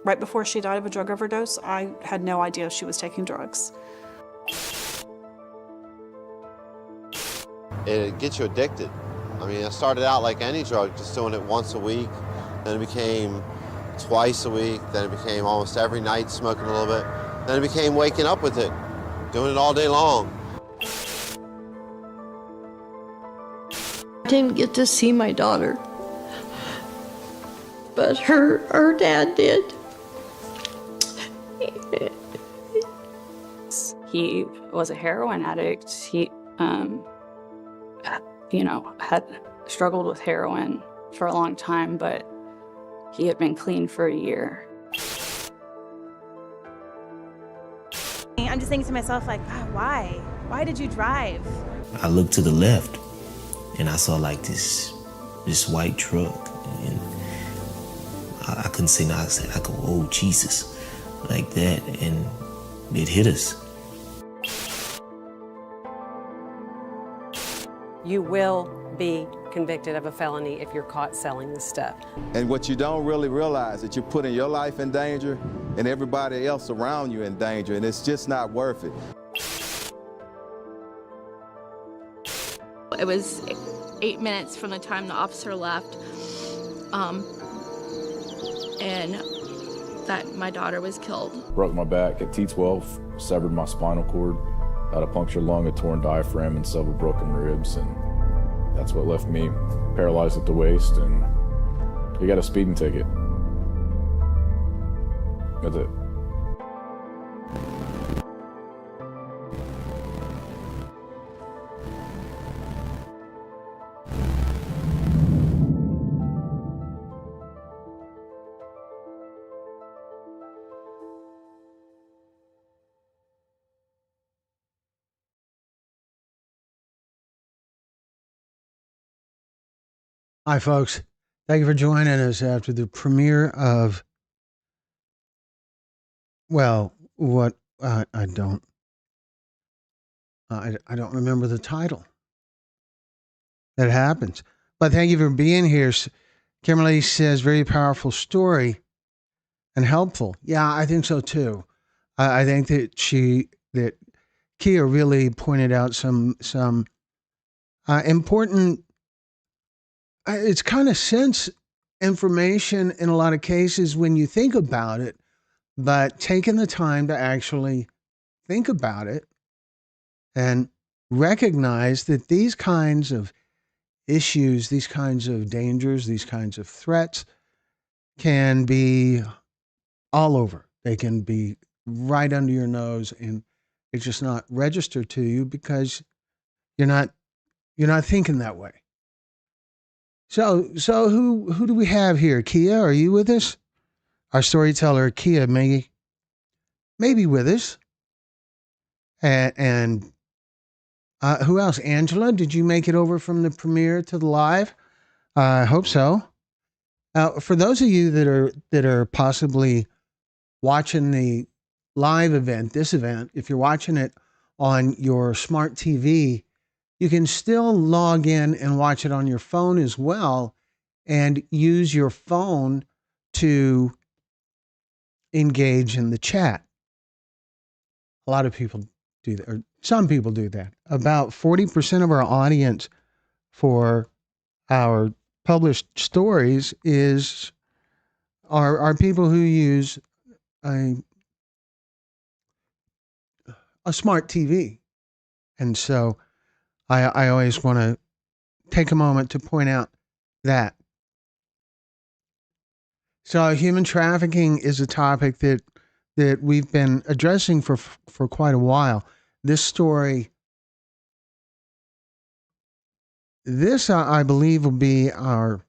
Right before she died of a drug overdose, I had no idea she was taking drugs. It gets you addicted. I mean, I started out like any drug, just doing it once a week. Then it became twice a week. Then it became almost every night, smoking a little bit. Then it became waking up with it, doing it all day long. I didn't get to see my daughter, but her dad did. He was a heroin addict. He, had struggled with heroin for a long time, but he had been clean for a year. I'm just thinking to myself, like, why? Why did you drive? I looked to the left and I saw like this white truck, and I couldn't say no. I said, I go, oh Jesus, like that, and it hit us. You will be convicted of a felony if you're caught selling this stuff. And what you don't really realize is that you're putting your life in danger and everybody else around you in danger, and it's just not worth it. It was 8 minutes from the time the officer left, and that my daughter was killed. Broke my back at T12, severed my spinal cord, had a punctured lung, a torn diaphragm, and several broken ribs, and that's what left me paralyzed at the waist, and he got a speeding ticket. That's it. Hi, folks. Thank you for joining us after the premiere of, well, what I don't remember the title. That happens. But thank you for being here. Kimberly says, very powerful story and helpful. Yeah, I think so too. I think that Kia really pointed out some important. It's kind of sense information in a lot of cases when you think about it, but taking the time to actually think about it and recognize that these kinds of issues, these kinds of dangers, these kinds of threats can be all over. They can be right under your nose, and it's just not registered to you because you're not thinking that way. So who do we have here? Kia, are you with us? Our storyteller, Kia, may be with us. And who else? Angela, did you make it over from the premiere to the live? I hope so. For those of you that are possibly watching the live event, this event, if you're watching it on your smart TV, you can still log in and watch it on your phone as well, and use your phone to engage in the chat. A lot of people do that, or some people do that. About 40% of our audience for our published stories are people who use a smart TV. And so I always want to take a moment to point out that. So human trafficking is a topic that we've been addressing for quite a while. This story, I believe will be our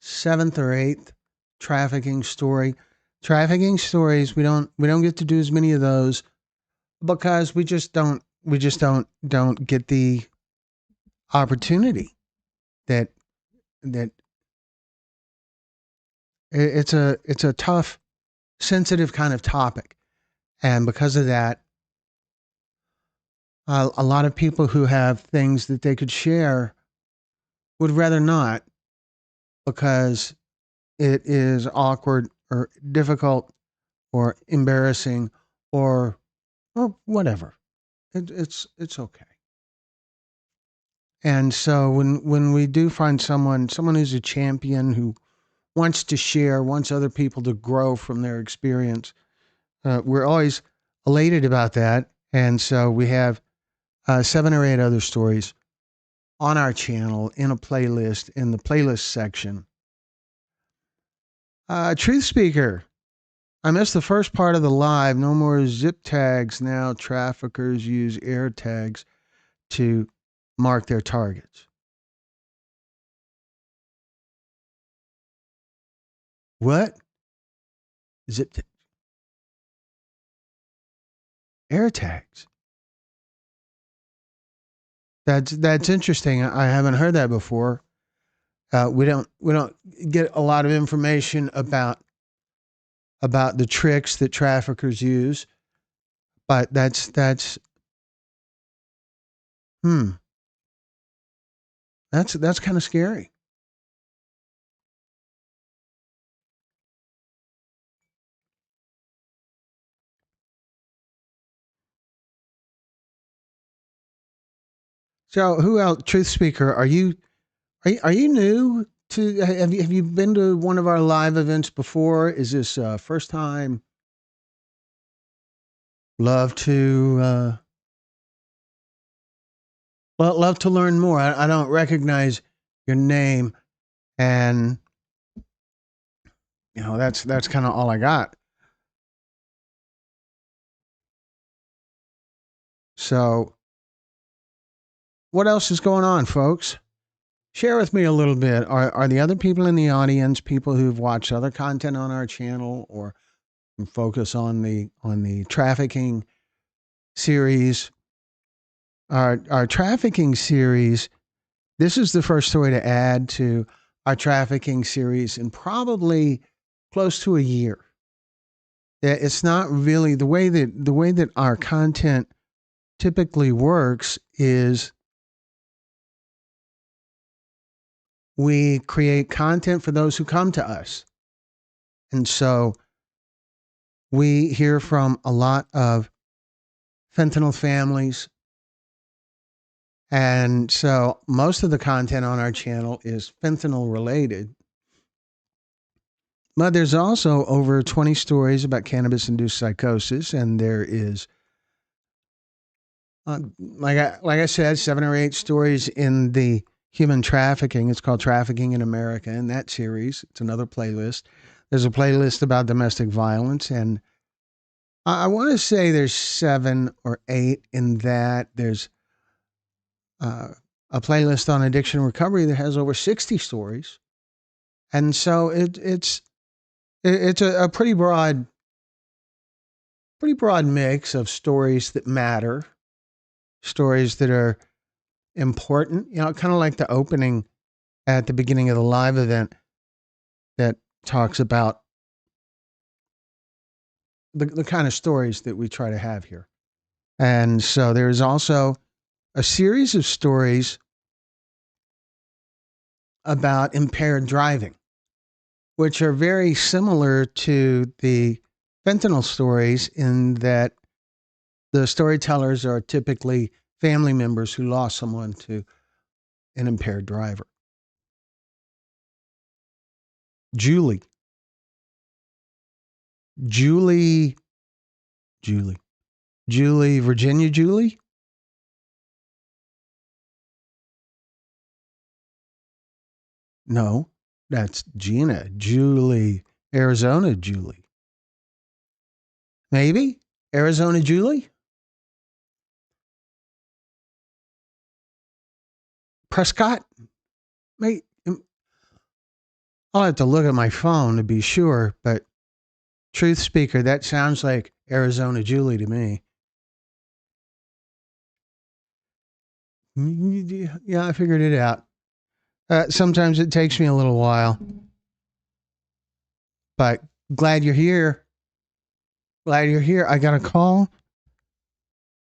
7th or 8th trafficking story. Trafficking stories, we don't get to do as many of those because we just don't get the opportunity that it's a tough, sensitive kind of topic. And because of that, a lot of people who have things that they could share would rather not because it is awkward or difficult or embarrassing or whatever. It's okay. And so when we do find someone who's a champion, who wants to share, wants other people to grow from their experience, we're always elated about that. And so we have 7 or 8 other stories on our channel in a playlist, in the playlist section. Truth Speaker, I missed the first part of the live. No more zip tags now. Traffickers use air tags to mark their targets. What? Zip tags. Air tags. That's interesting. I haven't heard that before. We don't get a lot of information about the tricks that traffickers use, but that's that's kind of scary. So, who else? Truth Speaker, are you new to? Have you been to one of our live events before? Is this first time? Love to love to learn more. I don't recognize your name, and that's kind of all I got. So, what else is going on, folks? Share with me a little bit. Are the other people in the audience people who've watched other content on our channel, or focus on the trafficking series? Our trafficking series. This is the first story to add to our trafficking series in probably close to a year. It's not really the way that our content typically works is we create content for those who come to us. And so we hear from a lot of fentanyl families. And so most of the content on our channel is fentanyl related. But there's also over 20 stories about cannabis-induced psychosis, and there is, like I said, 7 or 8 stories in the human trafficking. It's called Trafficking in America. In that series, it's another playlist. There's a playlist about domestic violence, and I want to say there's 7 or 8 in that. There's a playlist on addiction recovery that has over 60 stories, and so it's a pretty broad mix of stories that matter, stories that are important. Kind of like the opening at the beginning of the live event that talks about the kind of stories that we try to have here. And so there's also a series of stories about impaired driving, which are very similar to the fentanyl stories in that the storytellers are typically family members who lost someone to an impaired driver. Julie, Virginia Julie? No, that's Gina. Julie, Arizona Julie. Maybe? Arizona Julie? Prescott? Mate, I'll have to look at my phone to be sure, but Truth Speaker, that sounds like Arizona Julie to me. Yeah, I figured it out. Sometimes it takes me a little while, but glad you're here. Glad you're here. I got a call.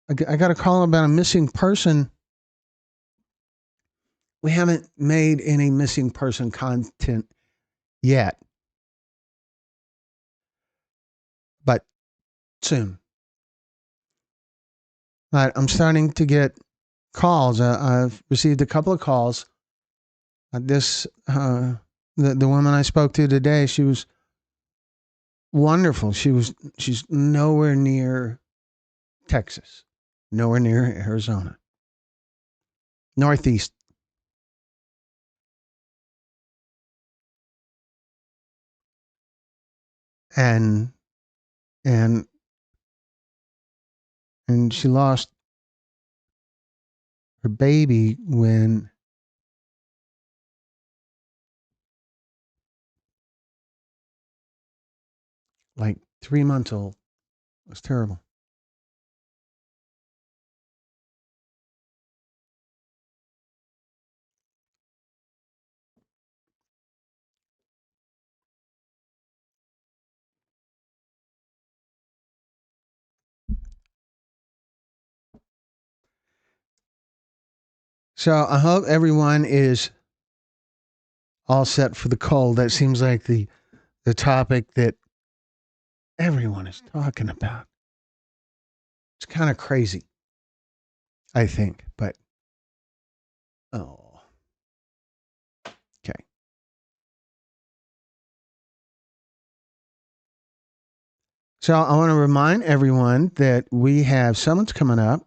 I got a call about a missing person we haven't made any missing person content yet, but soon. But I'm starting to get calls. I've received a couple of calls. The woman I spoke to today, she was wonderful. She's nowhere near Texas, nowhere near Arizona, Northeast. And and she lost her baby when like 3 months old. It was terrible. So I hope everyone is all set for the cold. That seems like the topic that everyone is talking about. It's kind of crazy, I think, but oh, okay. So I want to remind everyone that we have summits coming up.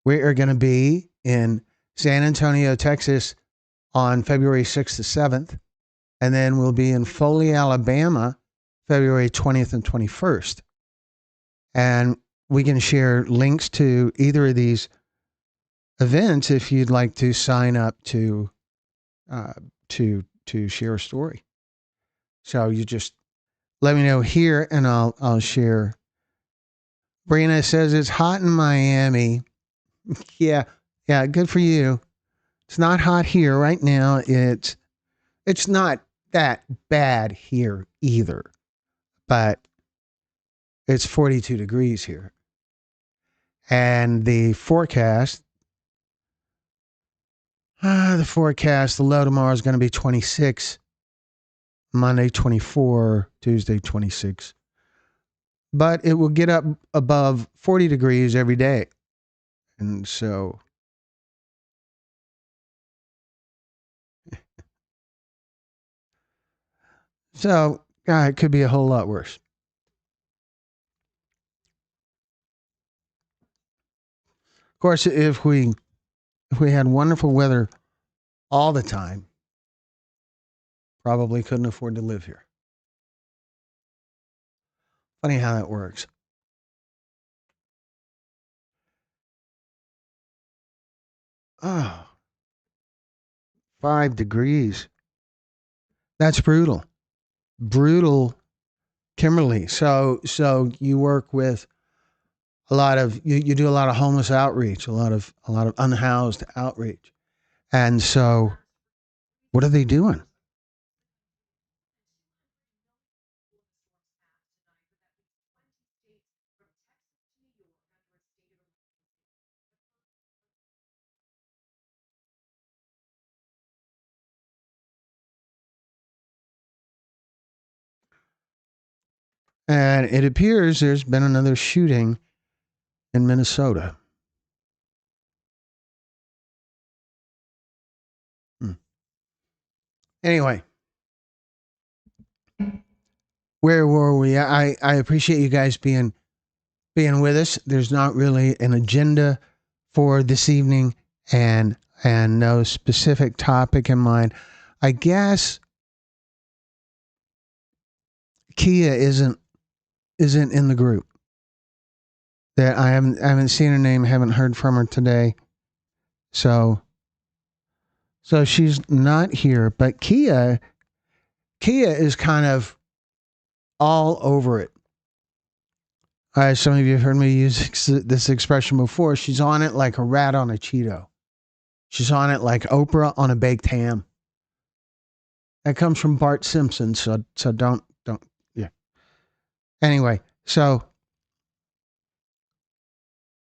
We are going to be in San Antonio, Texas on February 6th to 7th. And then we'll be in Foley, Alabama, February 20th and 21st. And we can share links to either of these events if you'd like to sign up to share a story. So you just let me know here and I'll share. Brina says it's hot in Miami. Yeah, good for you. It's not hot here right now. It's not that bad here either, but it's 42 degrees here. And the forecast, the low tomorrow is going to be 26, Monday 24, Tuesday 26. But it will get up above 40 degrees every day. And so it could be a whole lot worse. Of course, if we had wonderful weather all the time, probably couldn't afford to live here. Funny how that works. Oh, 5 degrees. That's brutal. Brutal, Kimberly. So you work with a lot of you do a lot of homeless outreach, a lot of unhoused outreach. And so what are they doing? And it appears there's been another shooting in Minnesota. Anyway, where were we? I appreciate you guys being with us. There's not really an agenda for this evening and no specific topic in mind. I guess Kia isn't in the group. That I haven't seen her name, haven't heard from her today. So she's not here, but Kia is kind of all over it. Some of you have heard me use this expression before. She's on it like a rat on a Cheeto. She's on it like Oprah on a baked ham. That comes from Bart Simpson, so don't yeah. Anyway, so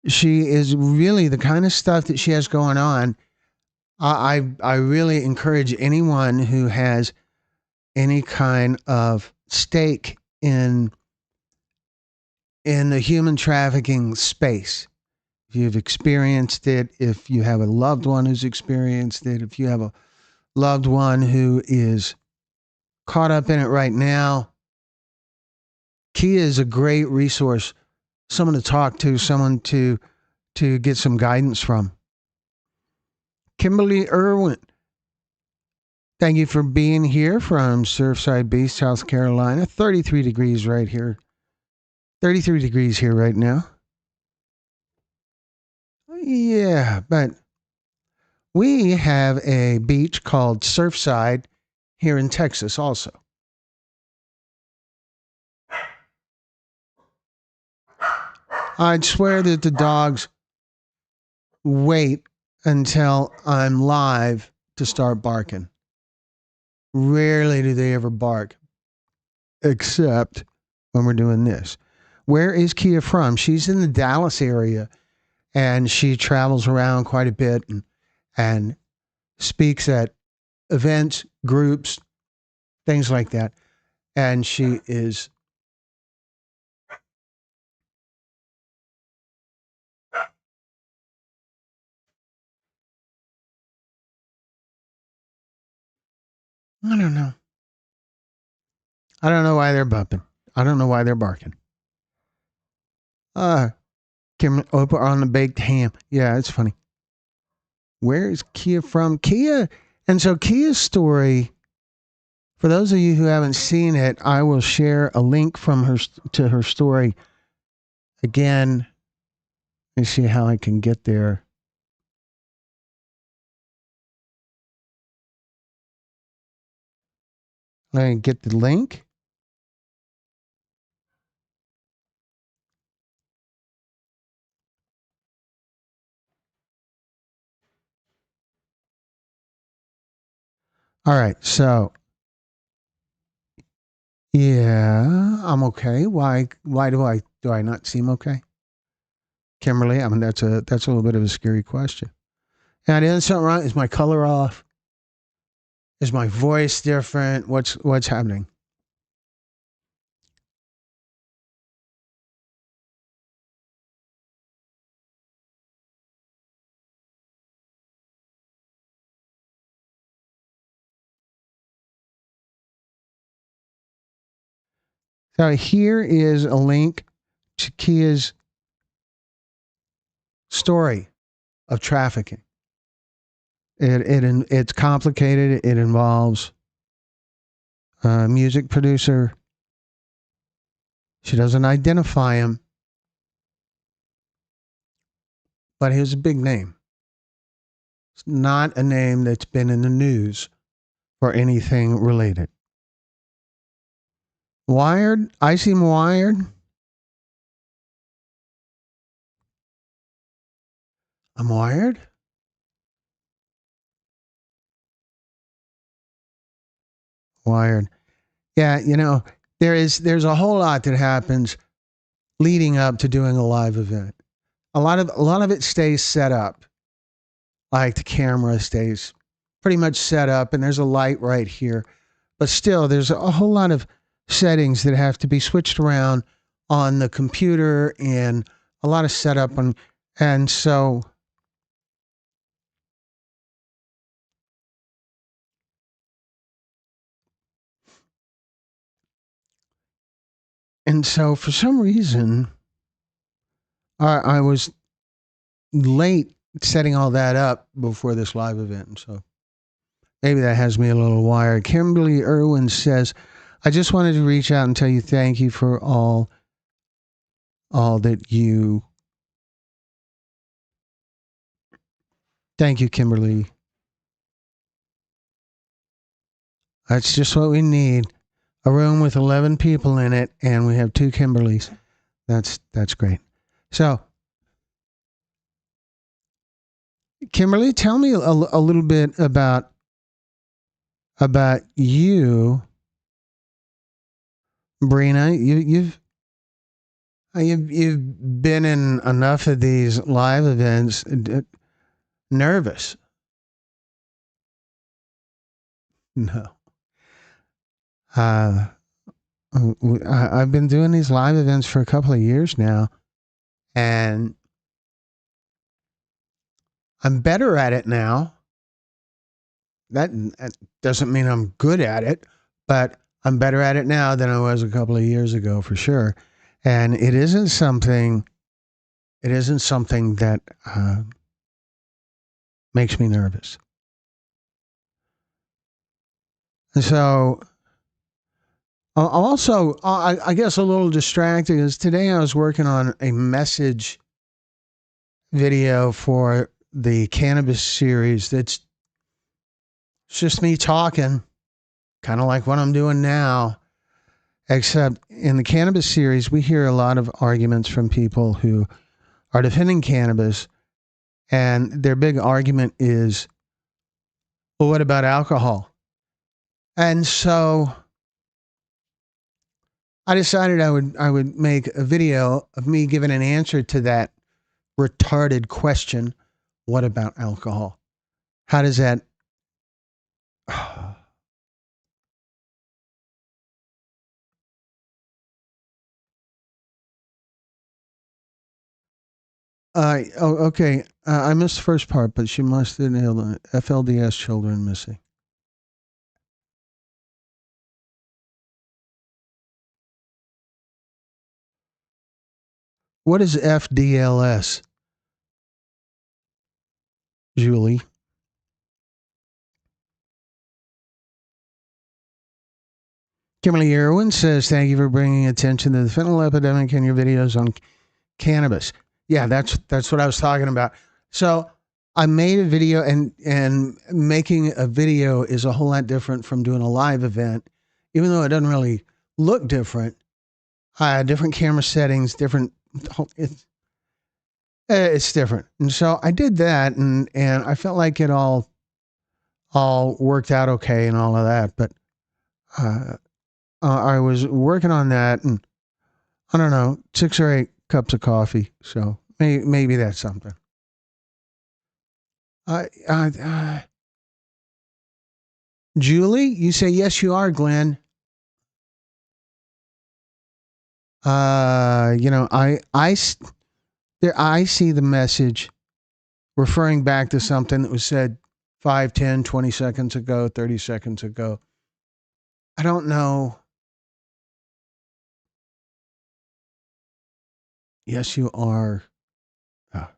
she is really the kind of stuff that she has going on. I really encourage anyone who has any kind of stake in the human trafficking space. If you've experienced it, if you have a loved one who's experienced it, if you have a loved one who is caught up in it right now, Kia is a great resource, someone to talk to, someone to get some guidance from. Kimberly Irwin, thank you for being here from Surfside Beach, South Carolina. 33 degrees right here. 33 degrees here right now. Yeah, but we have a beach called Surfside here in Texas also. I'd swear that the dogs wait until I'm live to start barking. Rarely do they ever bark, except when we're doing this. Where is Kia from? She's in the Dallas area, and she travels around quite a bit and speaks at events, groups, things like that. And she is I don't know. I don't know why they're bumping. I don't know why they're barking. Kim Oprah on the baked ham. Yeah, it's funny. Where is Kia from? Kia. And so Kia's story, for those of you who haven't seen it, I will share a link from her to her story. Again, let's see how I can get there. Let me get the link. All right, so yeah, I'm okay. Why do I not seem okay? Kimberly, I mean that's a little bit of a scary question. And is something wrong? Is my color off? Is my voice different? What's happening? So here is a link to Kia's story of trafficking. It's complicated. It involves a music producer. She doesn't identify him, but he has a big name. It's not a name that's been in the news for anything related. Wired? I seem wired. I'm wired? Wired. Yeah, there's a whole lot that happens leading up to doing a live event. A lot of it stays set up. Like the camera stays pretty much set up and there's a light right here. But still, there's a whole lot of settings that have to be switched around on the computer and a lot of setup. And so for some reason, I was late setting all that up before this live event. So maybe that has me a little wired. Kimberly Irwin says, I just wanted to reach out and tell you thank you for all that you... Thank you, Kimberly. That's just what we need. A room with 11 people in it, and we have 2 Kimberlys. That's great. So, Kimberly, tell me a little bit about you, Brina. You've been in enough of these live events. Nervous. No. I've been doing these live events for a couple of years now, and I'm better at it now. That doesn't mean I'm good at it, but I'm better at it now than I was a couple of years ago for sure. And it isn't something that makes me nervous. And so I'm also, I guess, a little distracted is today I was working on a message video for the Cannabis series. It's just me talking, kind of like what I'm doing now. Except in the Cannabis series, we hear a lot of arguments from people who are defending cannabis, and their big argument is, well, what about alcohol? And so I decided I would make a video of me giving an answer to that retarded question, what about alcohol? How does that... Okay. I missed the first part, but she must have nailed it. FLDS children missing. What is FDLS, Julie? Kimberly Irwin says, thank you for bringing attention to the fentanyl epidemic in your videos on cannabis. Yeah, that's what I was talking about. So I made a video, and making a video is a whole lot different from doing a live event, even though it doesn't really look different. Different camera settings, different. It's different, and so I did that, and I felt like it all worked out okay and all of that. But I was working on that, and I don't know, 6 or 8 cups of coffee. So maybe that's something. Julie, you say yes, you are, Glenn. I see the message referring back to something that was said 5, 10, 20 seconds ago, 30 seconds ago. I don't know. Yes, you are. Oh.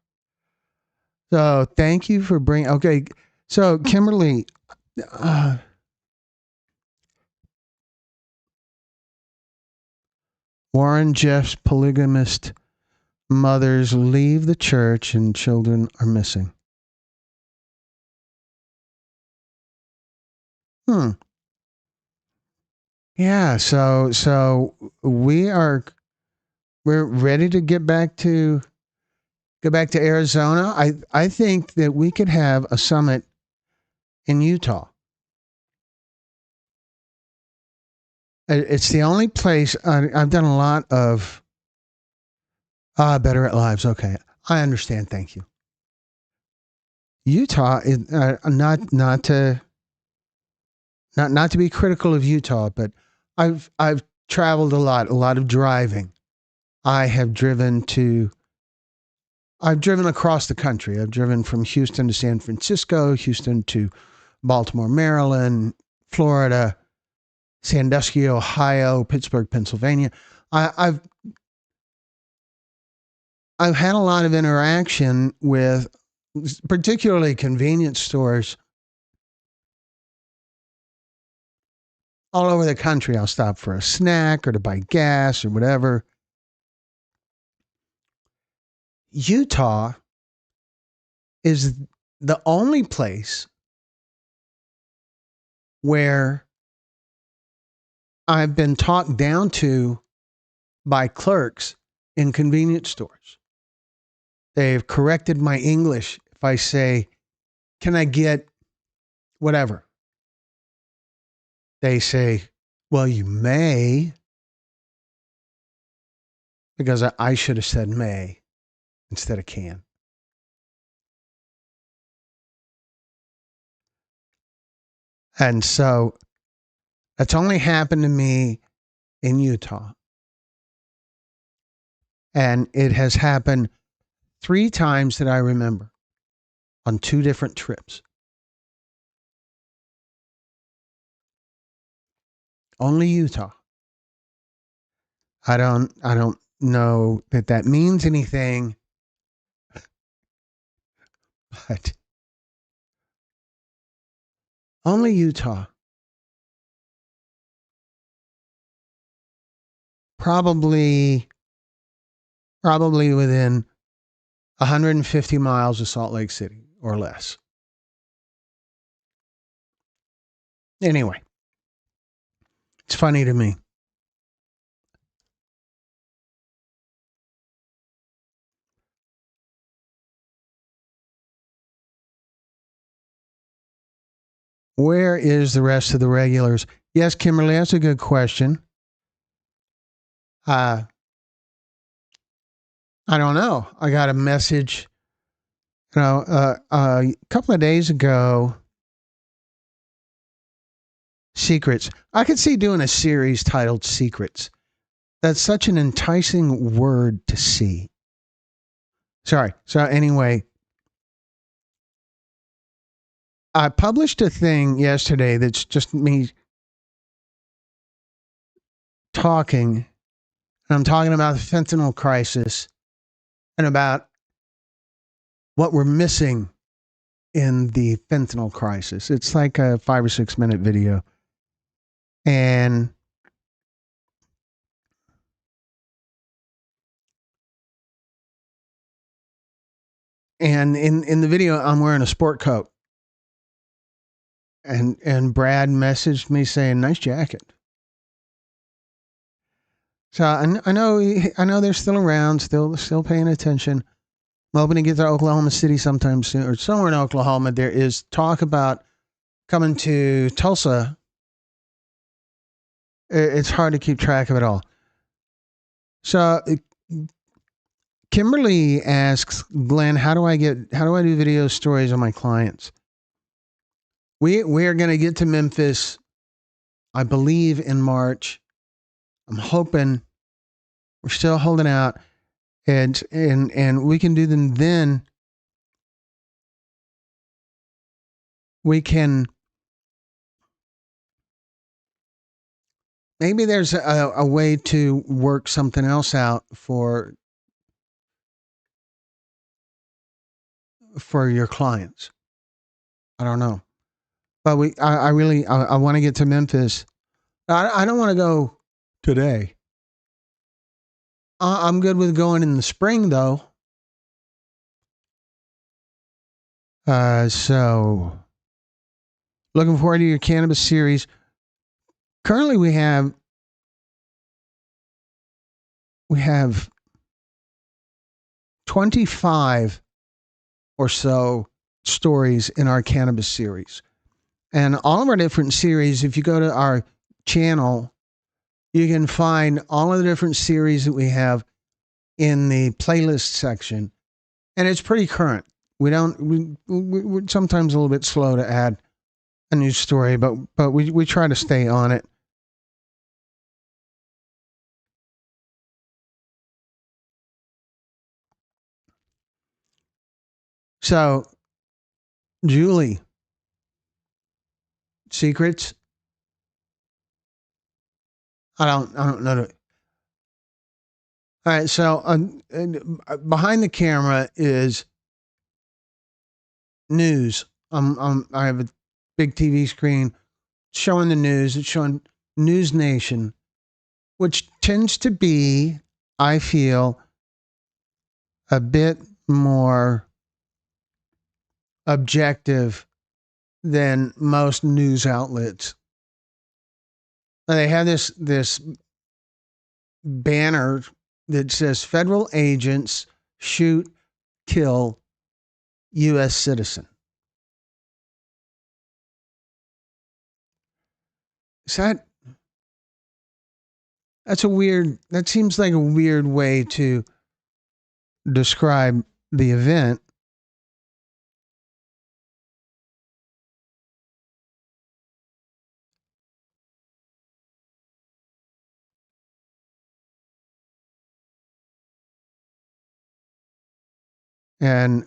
So thank you for bringing... Okay, so Kimberly... Warren Jeff's polygamist mothers leave the church and children are missing. Yeah, so we're ready to get back to Arizona. I think that we could have a summit in Utah. It's the only place I've done a lot of Better at Lives. Okay, I understand. Thank you. Utah is not to be critical of Utah, but I've traveled a lot of driving. I've driven across the country. I've driven from Houston to San Francisco, Houston to Baltimore, Maryland, Florida, Sandusky, Ohio, Pittsburgh, Pennsylvania. I've had a lot of interaction with particularly convenience stores all over the country. I'll stop for a snack or to buy gas or whatever. Utah is the only place where I've been talked down to by clerks in convenience stores. They've corrected my English. If I say, can I get whatever? They say, well, you may. Because I should have said may instead of can. And so that's only happened to me in Utah. And it has happened 3 times that I remember on 2 different trips. Only Utah. I don't know that means anything, but only Utah. Probably within 150 miles of Salt Lake City or less. Anyway, it's funny to me. Where is the rest of the regulars? Yes, Kimberly, that's a good question. I don't know. I got a message, a couple of days ago. Secrets. I could see doing a series titled Secrets. That's such an enticing word to see. Sorry. So anyway, I published a thing yesterday that's just me talking. And I'm talking about the fentanyl crisis and about what we're missing in the fentanyl crisis. It's like a 5 or 6 minute video. And in the video, I'm wearing a sport coat. And Brad messaged me saying, "Nice jacket." So I know they're still around, still paying attention. I'm hoping to get to Oklahoma City sometime soon, or somewhere in Oklahoma. There is talk about coming to Tulsa. It's hard to keep track of it all. So Kimberly asks, Glenn, how do I do video stories on my clients? We are going to get to Memphis, I believe, in March. I'm hoping. We're still holding out, and we can do them then. We can. Maybe there's a way to work something else out for your clients. I don't know, but I really want to get to Memphis. I don't want to go today. I'm good with going in the spring, though. So looking forward to your cannabis series. Currently, we have 25 or so stories in our cannabis series. And all of our different series, if you go to our channel, you can find all of the different series that we have in the playlist section. And it's pretty current. We're sometimes a little bit slow to add a new story, but we try to stay on it. So, Julie, secrets? I don't know. All right, so behind the camera is news. I have a big TV screen showing the news. It's showing News Nation, which tends to be, I feel, a bit more objective than most news outlets. They have this banner that says federal agents shoot, kill U.S. citizen. That seems like a weird way to describe the event. And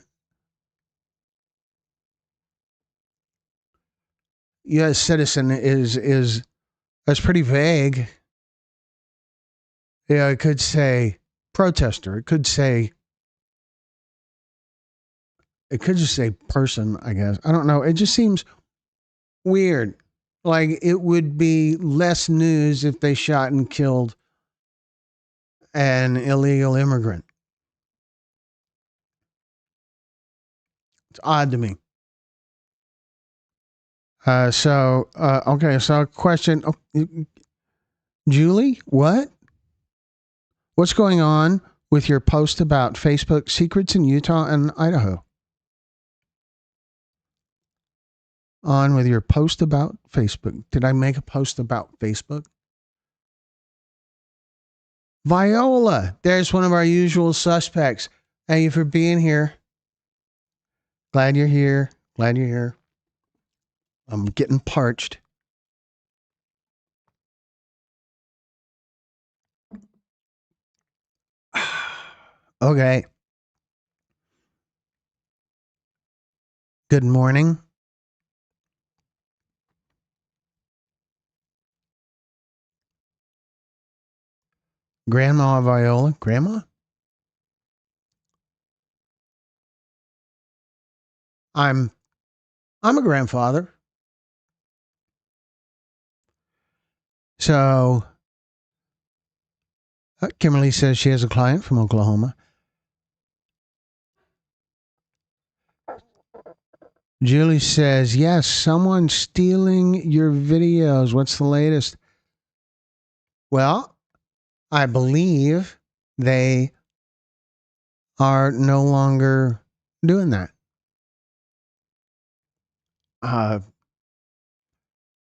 U.S. citizen is that's pretty vague. Yeah, it could say protester. It could just say person, I guess. I don't know. It just seems weird. Like it would be less news if they shot and killed an illegal immigrant. It's odd to me. Okay, so question. Oh, Julie, what? What's going on with your post about Facebook secrets in Utah and Idaho? On with your post about Facebook. Did I make a post about Facebook? Viola, there's one of our usual suspects. Thank you for being here. Glad you're here. Glad you're here. I'm getting parched. Okay. Good morning. Grandma Viola. Grandma? I'm a grandfather. So Kimberly says she has a client from Oklahoma. Julie says, yes, someone's stealing your videos. What's the latest? Well, I believe they are no longer doing that.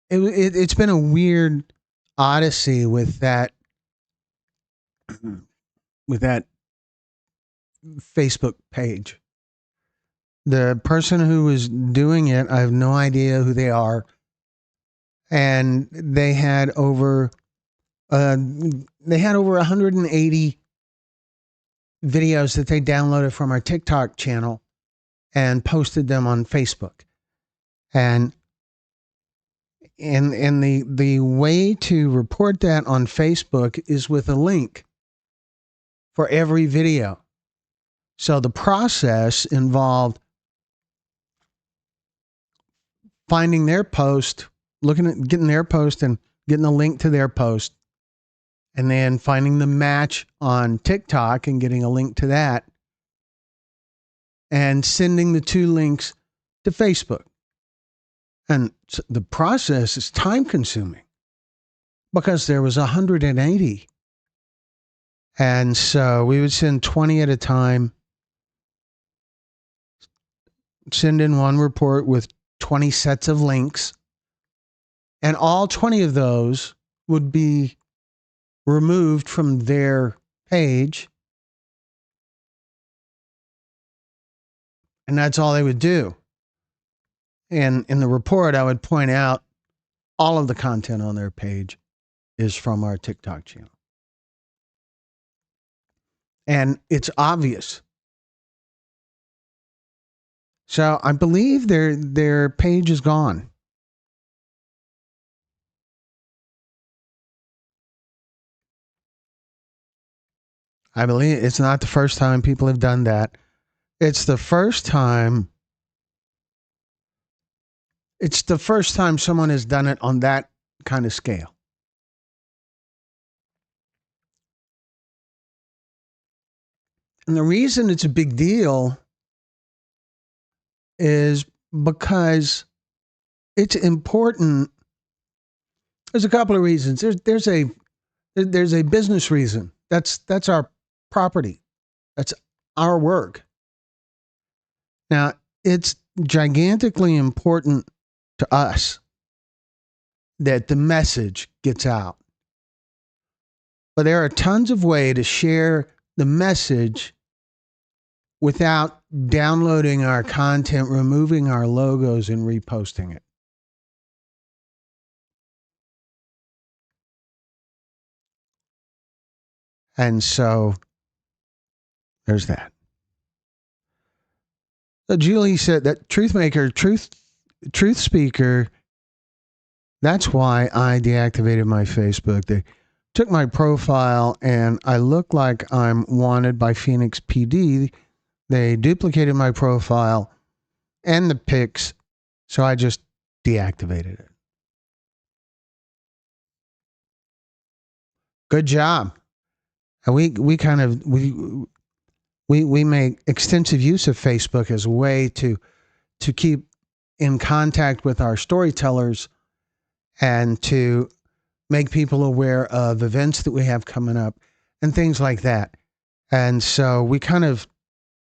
It's been a weird odyssey with that Facebook page. The person who was doing it, I have no idea who they are, and they had over 180 videos that they downloaded from our TikTok channel and posted them on Facebook. And the way to report that on Facebook is with a link for every video. So the process involved finding their post, looking at getting their post and getting a link to their post, and then finding the match on TikTok and getting a link to that, and sending the two links to Facebook. And so the process is time consuming because there was 180. And so we would send 20 at a time, send in one report with 20 sets of links, and all 20 of those would be removed from their page. And that's all they would do. And in the report, I would point out all of the content on their page is from our TikTok channel. And it's obvious. So I believe their page is gone. I believe it's not the first time people have done that. It's the first time someone has done it on that kind of scale. And the reason it's a big deal is because it's important. There's a couple of reasons. There's a business reason. That's our property. That's our work. Now, it's gigantically important to us that the message gets out. But there are tons of ways to share the message without downloading our content, removing our logos, and reposting it. And so there's that. Julie said that truth speaker, that's why I deactivated my Facebook. They took my profile and I look like I'm wanted by Phoenix PD. They duplicated my profile and the pics, so I just deactivated it. Good job. And we kind of we make extensive use of Facebook as a way to keep in contact with our storytellers and to make people aware of events that we have coming up and things like that. And so we kind of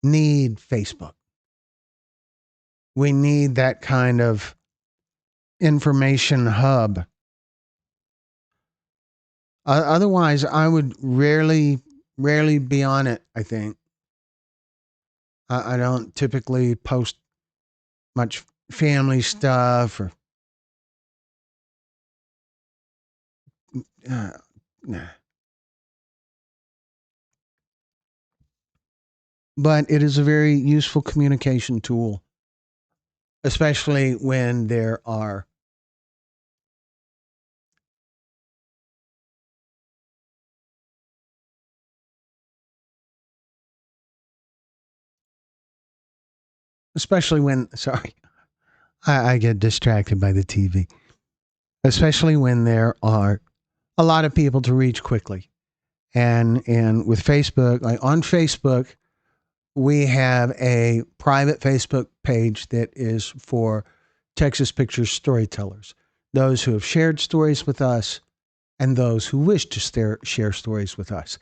need Facebook. We need that kind of information hub. Otherwise, I would rarely be on it, I think. I don't typically post much family stuff or nah. But it is a very useful communication tool, especially when there are I get distracted by the TV, especially when there are a lot of people to reach quickly. And with Facebook, like on Facebook, we have a private Facebook page that is for Texas Pictures storytellers, those who have shared stories with us and those who wish to share stories with us.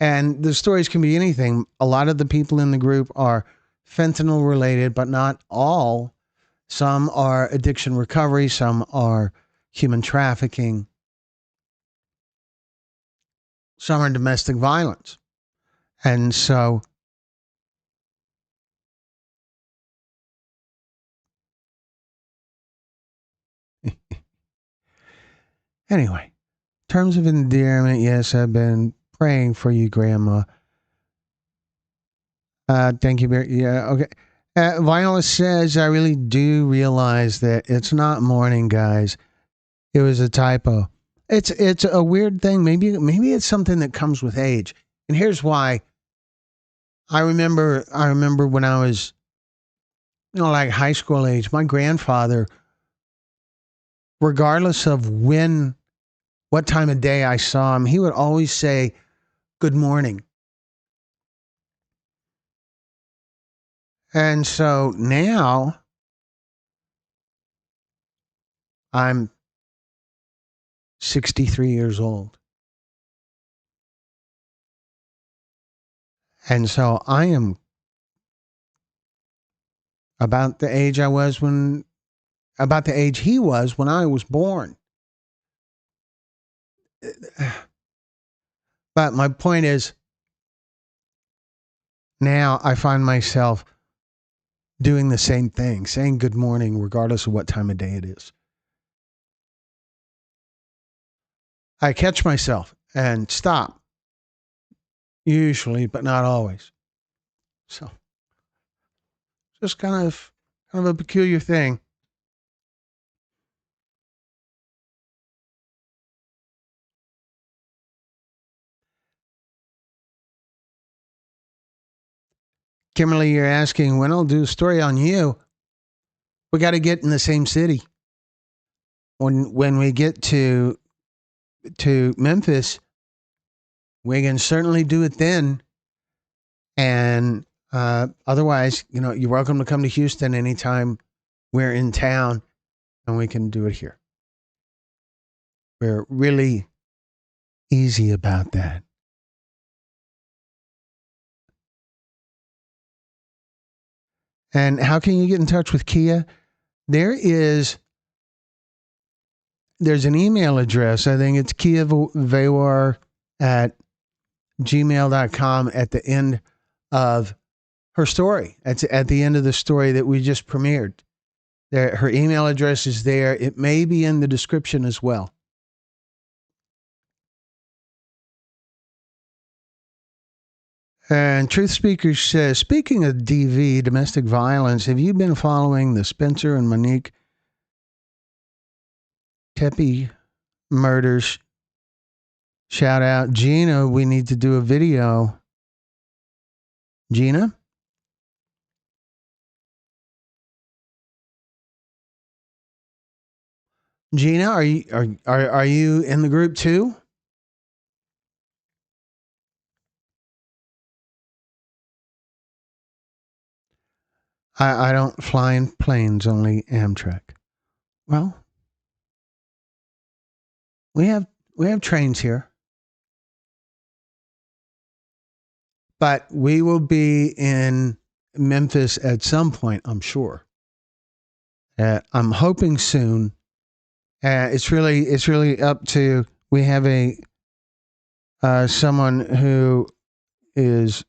And the stories can be anything. A lot of the people in the group are fentanyl related, but not all. Some are addiction recovery, some are human trafficking, some are domestic violence. And so anyway, terms of endearment, yes, I've been praying for you, Grandma. Thank you very yeah, okay. Viola says, I really do realize that it's not morning, guys. It was a typo. It's a weird thing. Maybe it's something that comes with age. And here's why. I remember when I was, like high school age, my grandfather, regardless of what time of day I saw him, he would always say, good morning. And so now I'm 63 years old. And so I am about the age about the age he was when I was born. But my point is, now I find myself doing the same thing, saying good morning, regardless of what time of day it is. I catch myself and stop, usually, but not always. So, just kind of a peculiar thing. Kimberly, you're asking when I'll do a story on you. We got to get in the same city. When we get to Memphis, we can certainly do it then. And otherwise, you're welcome to come to Houston anytime we're in town, and we can do it here. We're really easy about that. And how can you get in touch with Kia? There's an email address. I think it's kiavawar@gmail.com at the end of her story. It's at the end of the story that we just premiered. Her email address is there. It may be in the description as well. And Truth Speaker says, speaking of DV, domestic violence, have you been following the Spencer and Monique Tepe murders? Shout out, Gina. We need to do a video. Gina? Gina, are you in the group too? I don't fly in planes, only Amtrak. Well, we have trains here. But we will be in Memphis at some point, I'm sure. I'm hoping soon. It's really up to, we have someone who is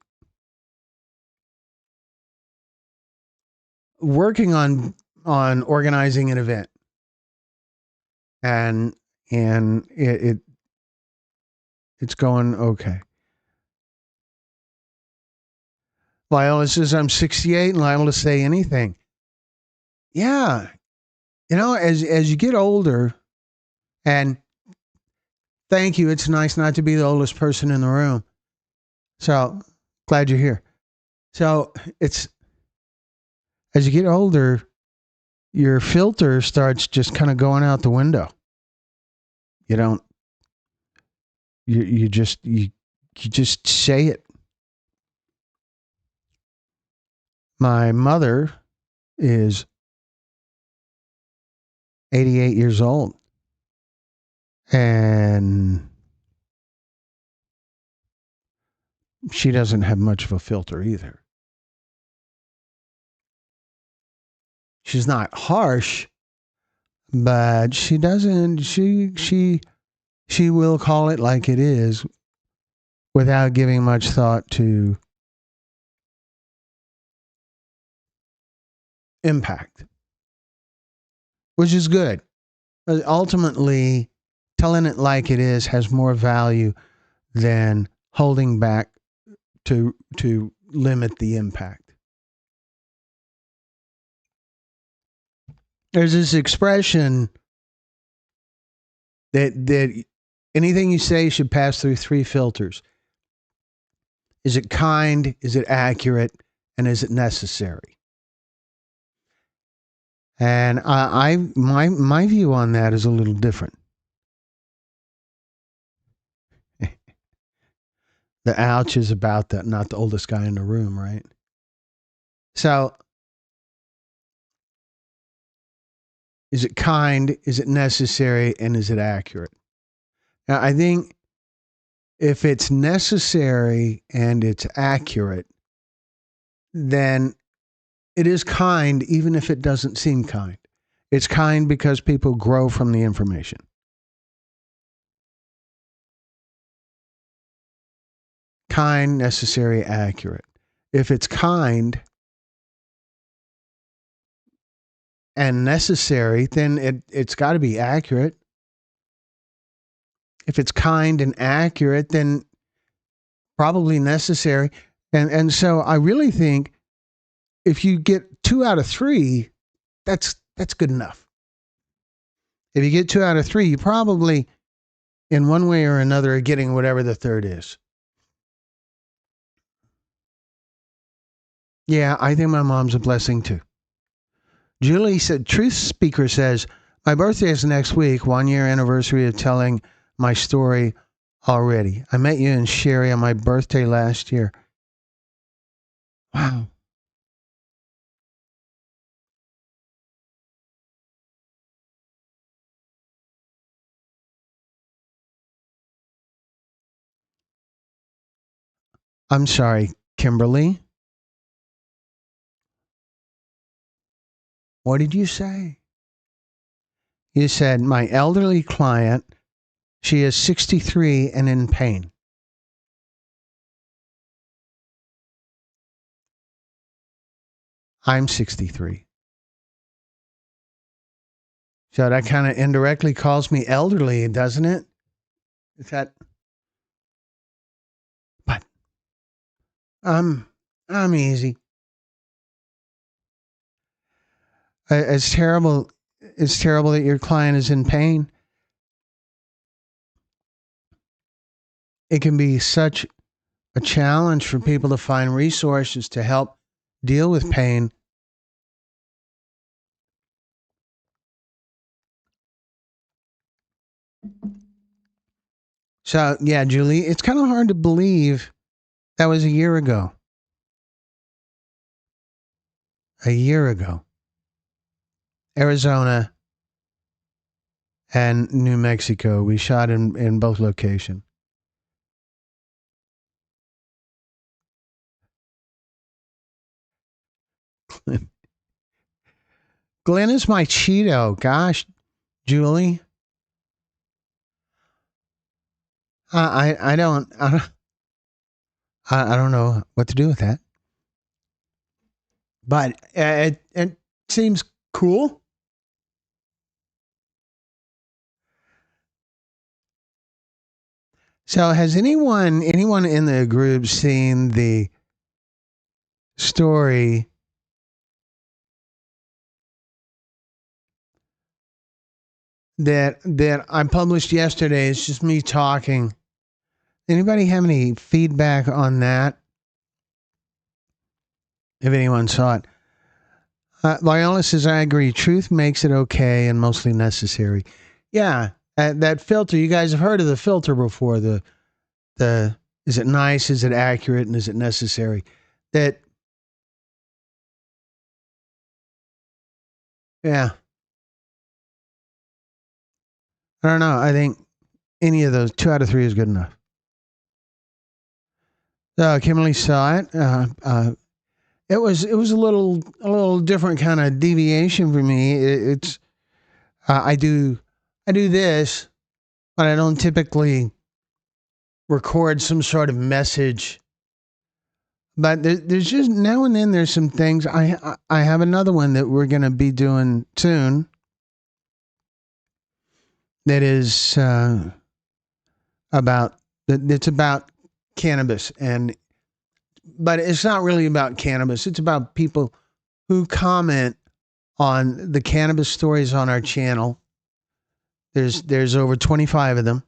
working on organizing an event, and it's going okay. Lila says, I'm 68 and liable to say anything. Yeah. As you get older, and thank you, it's nice not to be the oldest person in the room. So glad you're here. So it's, as you get older, your filter starts just kind of going out the window. You just say it. My mother is 88 years old. And she doesn't have much of a filter either. She's not harsh, but she doesn't, she will call it like it is without giving much thought to impact, which is good. But ultimately, telling it like it is has more value than holding back to limit the impact. There's this expression that anything you say should pass through three filters. Is it kind? Is it accurate? And is it necessary? And my view on that is a little different. The ouch is about that, not the oldest guy in the room, right? So, is it kind? Is it necessary? And is it accurate? Now, I think if it's necessary and it's accurate, then it is kind, even if it doesn't seem kind. It's kind because people grow from the information. Kind, necessary, accurate. If it's kind and necessary, then it's got to be accurate. If it's kind and accurate, then probably necessary. And so I really think if you get 2 out of 3, that's good enough. If you get 2 out of 3, you probably, in one way or another, are getting whatever the third is. Yeah, I think my mom's a blessing too. Julie said, Truth Speaker says, my birthday is next week, 1 year anniversary of telling my story already. I met you and Sherry on my birthday last year. Wow. I'm sorry, Kimberly. What did you say? You said, my elderly client, she is 63 and in pain. I'm 63. So that kind of indirectly calls me elderly, doesn't it? Is that? But I'm easy. It's terrible. It's terrible that your client is in pain. It can be such a challenge for people to find resources to help deal with pain. So, yeah, Julie, it's kind of hard to believe that was a year ago. A year ago. Arizona and New Mexico. We shot in both locations. Glenn is my Cheeto. Gosh, Julie. I don't know what to do with that. But it seems cool. So has anyone in the group seen the story that I published yesterday? It's just me talking. Anybody have any feedback on that? If anyone saw it. Viola says, I agree. Truth makes it okay and mostly necessary. Yeah, that filter. You guys have heard of the filter before. The is it nice? Is it accurate? And is it necessary? That, yeah. I don't know. I think any of those 2 out of 3 is good enough. Kimberly saw it. It was a little different kind of deviation for me. It's I do this, but I don't typically record some sort of message. But there's just now and then there's some things. I have another one that we're going to be doing soon. That is it's about cannabis, but it's not really about cannabis. It's about people who comment on the cannabis stories on our channel. There's over 25 of them,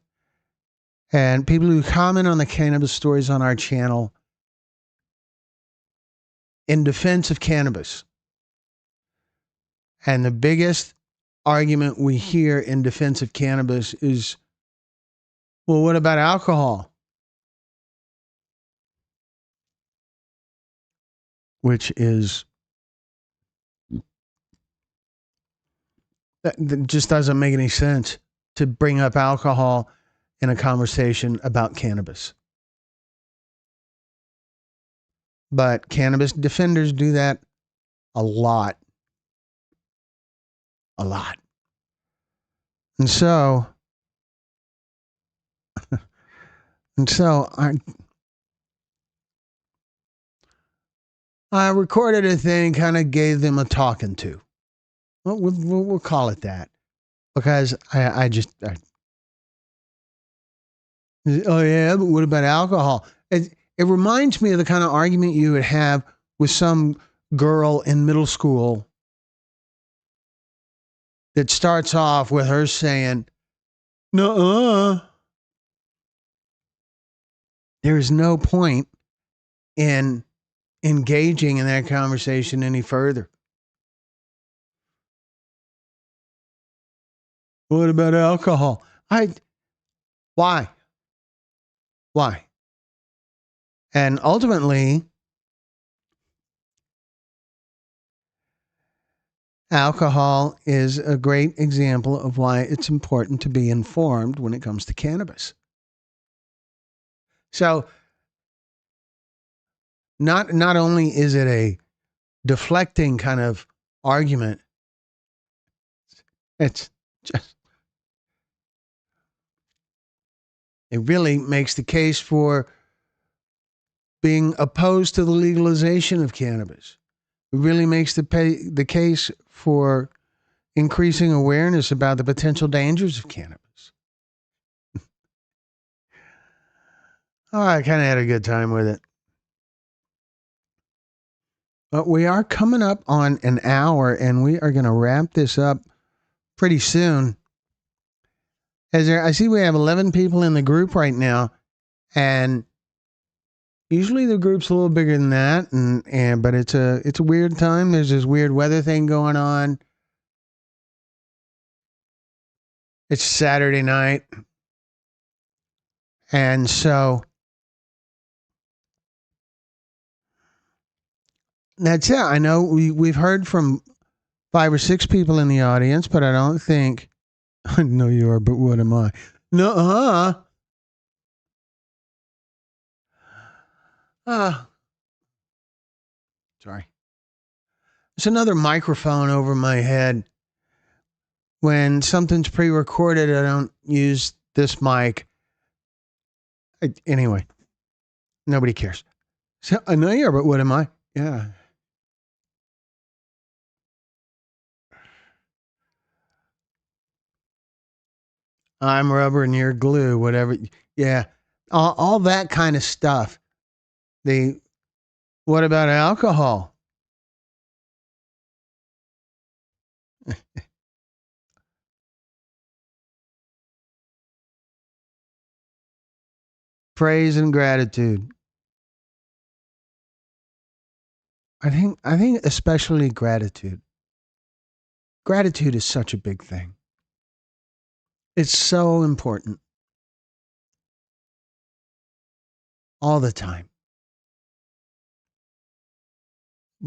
and people who comment on the cannabis stories on our channel in defense of cannabis. And the biggest argument we hear in defense of cannabis is, well, what about alcohol? Which is, that just doesn't make any sense to bring up alcohol in a conversation about cannabis. But cannabis defenders do that a lot. A lot. And so I recorded a thing, kind of gave them a talking to. Well, we'll call it that, because I oh yeah, but what about alcohol? It reminds me of the kind of argument you would have with some girl in middle school that starts off with her saying, "Nuh-uh." There is no point in engaging in that conversation any further. What about alcohol? Why? And ultimately, alcohol is a great example of why it's important to be informed when it comes to cannabis. So, not only is it a deflecting kind of argument, it's just, it really makes the case for being opposed to the legalization of cannabis. It really makes the case for increasing awareness about the potential dangers of cannabis. Oh, I kind of had a good time with it. But we are coming up on an hour, and we are going to wrap this up pretty soon. I see we have 11 people in the group right now, and usually the group's a little bigger than that, but it's a weird time. There's this weird weather thing going on. It's Saturday night, and so that's it. I know we've heard from 5 or 6 people in the audience, but I don't think I know you are, but what am I? No, sorry. There's another microphone over my head. When something's pre-recorded, I don't use this mic. Anyway, nobody cares. So, I know you are, but what am I? Yeah. I'm rubber and you're glue, whatever. Yeah. All that kind of stuff. What about alcohol? Praise and gratitude. I think especially gratitude. Gratitude is such a big thing. It's so important. All the time.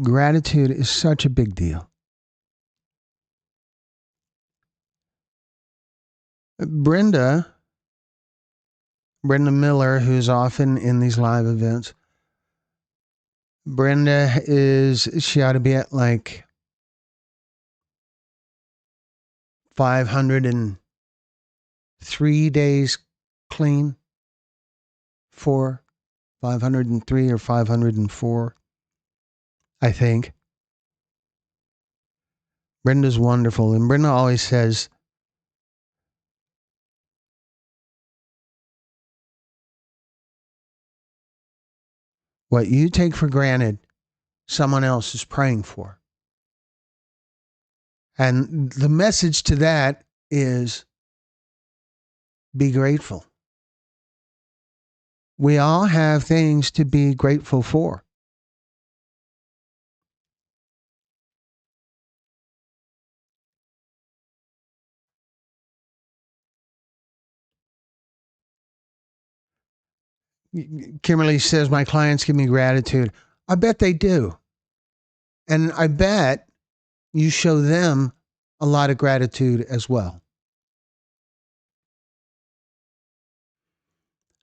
Gratitude is such a big deal. Brenda Miller, who's often in these live events, she ought to be at like 503 days clean. 503 or 504, I think. Brenda's wonderful. And Brenda always says, what you take for granted, someone else is praying for. And the message to that is be grateful. We all have things to be grateful for. Kimberly says, my clients give me gratitude. I bet they do. And I bet you show them a lot of gratitude as well.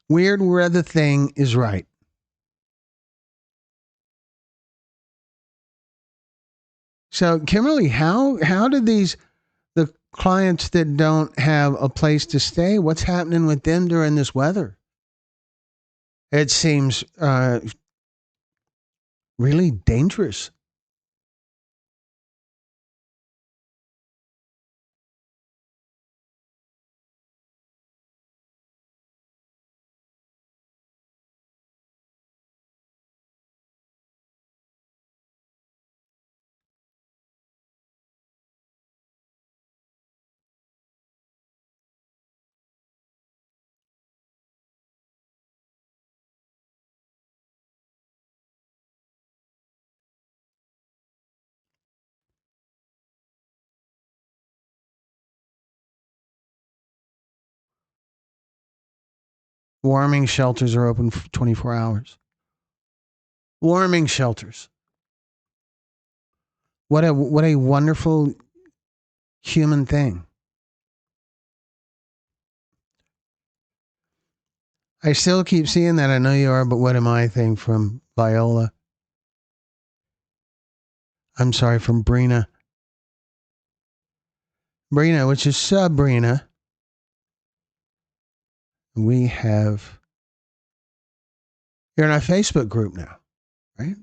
Weird weather thing is right. So, Kimberly, how do the clients that don't have a place to stay, what's happening with them during this weather? It seems really dangerous. Warming shelters are open for 24 hours. Warming shelters. What a wonderful human thing. I still keep seeing that I know you are, but what am I thing from Viola? I'm sorry, from Brina. Brina, which is Sabrina. You're in our Facebook group now, right?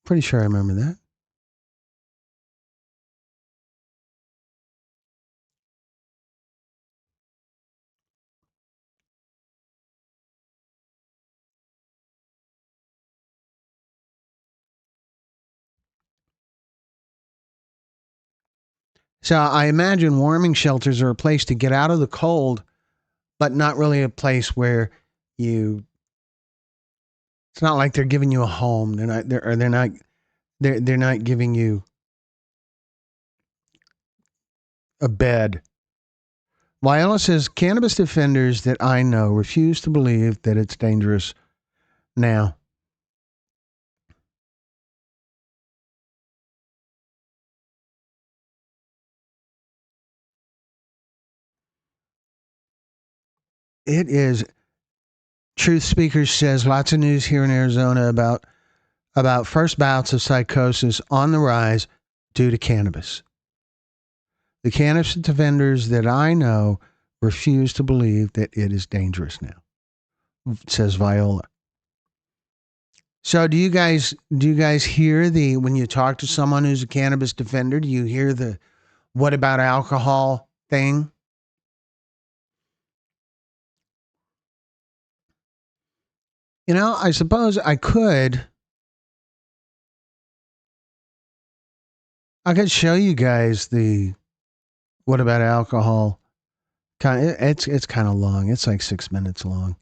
Pretty sure I remember that. So I imagine warming shelters are a place to get out of the cold, but not really a place where you. It's not like they're giving you a home. They're not giving you a bed. Viola says cannabis defenders that I know refuse to believe that it's dangerous now. It is. Truth Speakers says lots of news here in Arizona about first bouts of psychosis on the rise due to cannabis. The cannabis defenders that I know refuse to believe that it is dangerous now, says Viola. So do you guys hear when you talk to someone who's a cannabis defender, do you hear the what about alcohol thing? I suppose I could show you guys the what about alcohol. It's kind of long. It's like 6 minutes long.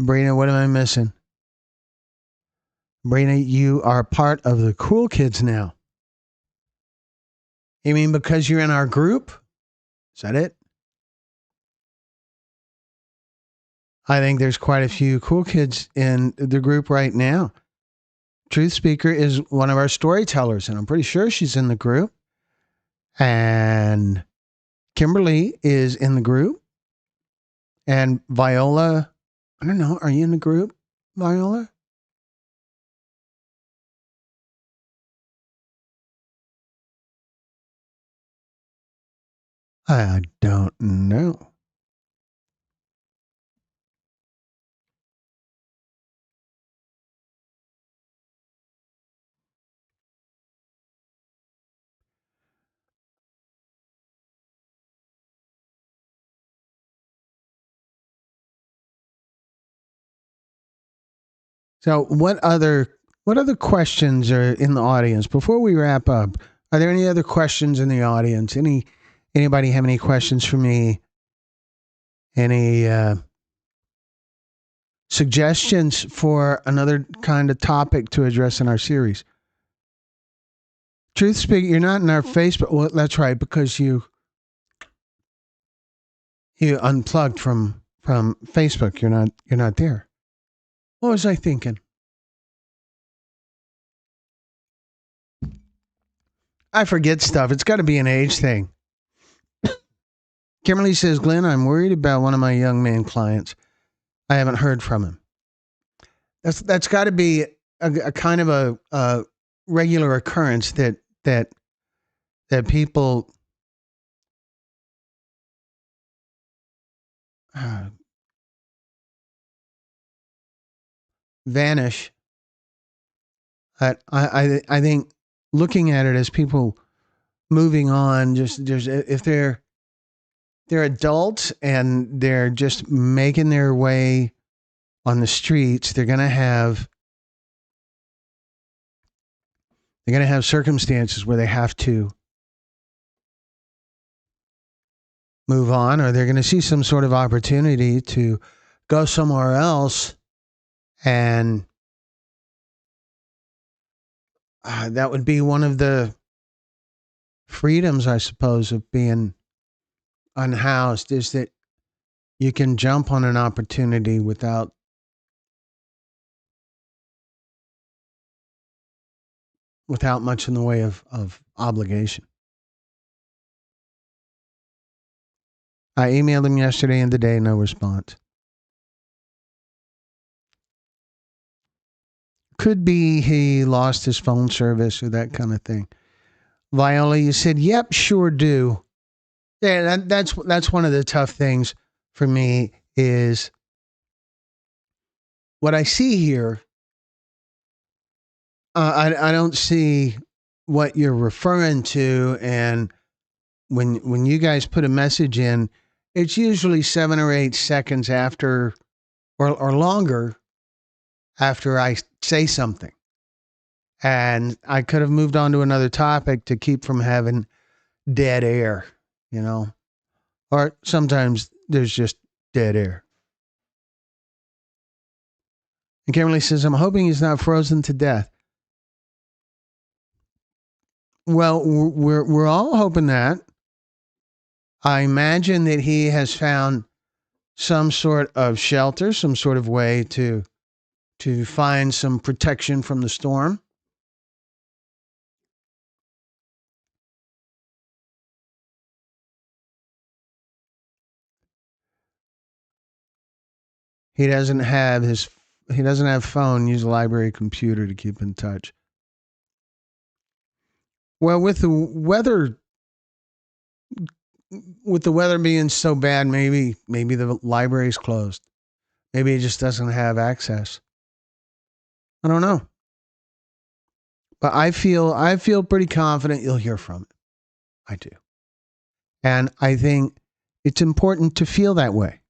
Brina, what am I missing? Brina, you are part of the cool kids now. You mean because you're in our group? Is that it? I think there's quite a few cool kids in the group right now. Truth Speaker is one of our storytellers, and I'm pretty sure she's in the group. And Kimberly is in the group. And Viola, I don't know, are you in the group, Viola? I don't know. So what other questions are in the audience before we wrap up? Are there any other questions in the audience? Anybody have any questions for me? Any suggestions for another kind of topic to address in our series? Truth speaking, you're not in our Facebook. Well, that's right, because you unplugged from Facebook. You're not there. What was I thinking? I forget stuff. It's got to be an age thing. Kimberly says, Glenn, I'm worried about one of my young man clients. I haven't heard from him. That's got to be a kind of a regular occurrence that people vanish. I think looking at it as people moving on, just if they're adults and they're just making their way on the streets, they're gonna have circumstances where they have to move on, or they're going to see some sort of opportunity to go somewhere else, and that would be one of the freedoms, I suppose, of being unhoused, is that you can jump on an opportunity without much in the way of obligation. I emailed him yesterday and today, no response. Could be he lost his phone service or that kind of thing. Viola, you said, yep, sure do. Yeah, that's one of the tough things for me is what I see here. I don't see what you're referring to, and when you guys put a message in, it's usually 7 or 8 seconds after, or longer after I say something. And I could have moved on to another topic to keep from having dead air, you know? Or sometimes there's just dead air. And Kimberly says, I'm hoping he's not frozen to death. Well, we're all hoping that. I imagine that he has found some sort of shelter, some sort of way to find some protection from the storm. He doesn't have phone, use a library computer to keep in touch. Well, with the weather being so bad, maybe the library's closed. Maybe he just doesn't have access. I don't know. But I feel pretty confident you'll hear from it. I do. And I think it's important to feel that way.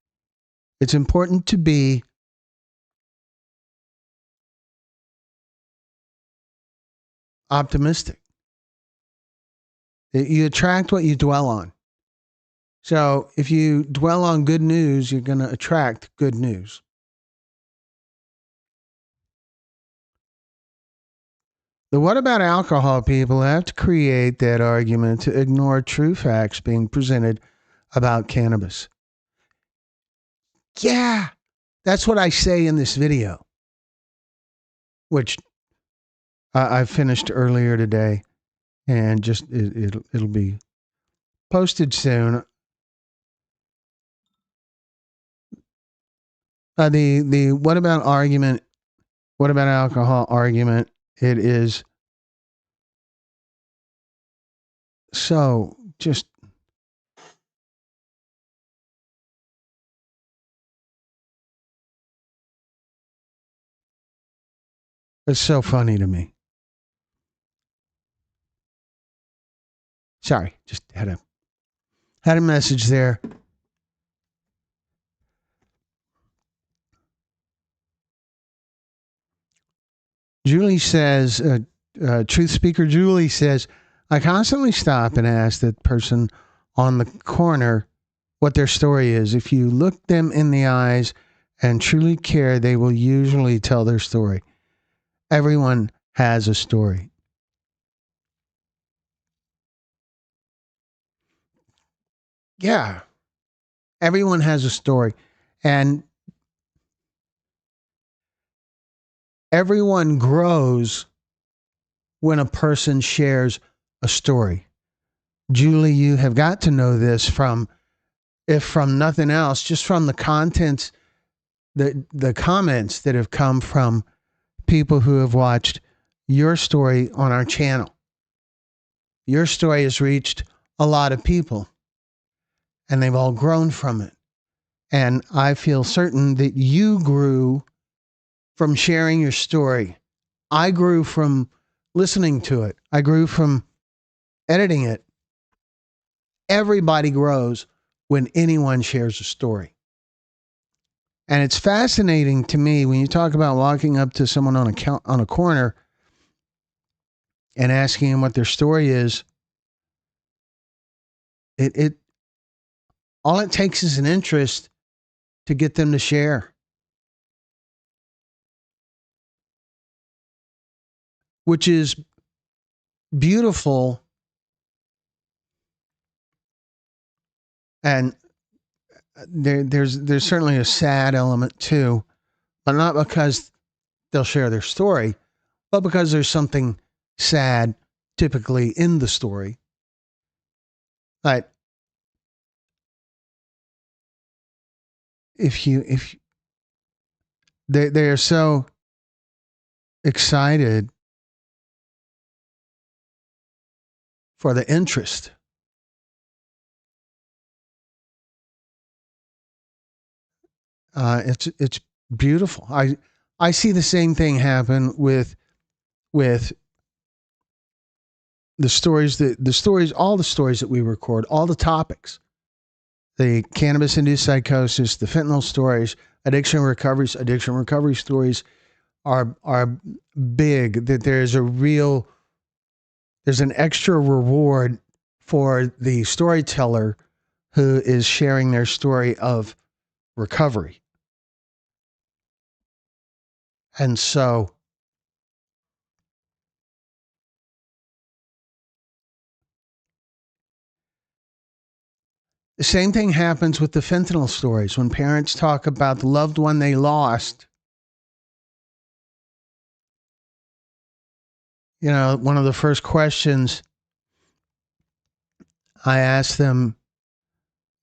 It's important to be optimistic. You attract what you dwell on. So if you dwell on good news, you're going to attract good news. The what about alcohol people have to create that argument to ignore true facts being presented about cannabis. Yeah, that's what I say in this video, which I finished earlier today, and just it'll be posted soon. The what about argument? What about alcohol argument? It is so just it's so funny to me. Sorry, just had a message there. Julie says, Truth Speaker Julie says, I constantly stop and ask that person on the corner what their story is. If you look them in the eyes and truly care, they will usually tell their story. Everyone has a story. Yeah, everyone has a story. And everyone grows when a person shares a story. Julie, you have got to know this if from nothing else, just from the contents, the comments that have come from people who have watched your story on our channel. Your story has reached a lot of people, and they've all grown from it. And I feel certain that you grew from sharing your story. I grew from listening to it. I grew from editing it. Everybody grows when anyone shares a story. And it's fascinating to me when you talk about walking up to someone on a corner and asking them what their story is. It all it takes is an interest to get them to share, which is beautiful. And there's certainly a sad element too, but not because they'll share their story, but because there's something sad typically in the story. But if they are so excited for the interest. It's beautiful. I see the same thing happen with the stories, all the stories that we record, all the topics the cannabis-induced psychosis, the fentanyl stories, addiction recovery stories are big. That there's an extra reward for the storyteller who is sharing their story of recovery. And so the same thing happens with the fentanyl stories. When parents talk about the loved one they lost, you know, one of the first questions I ask them,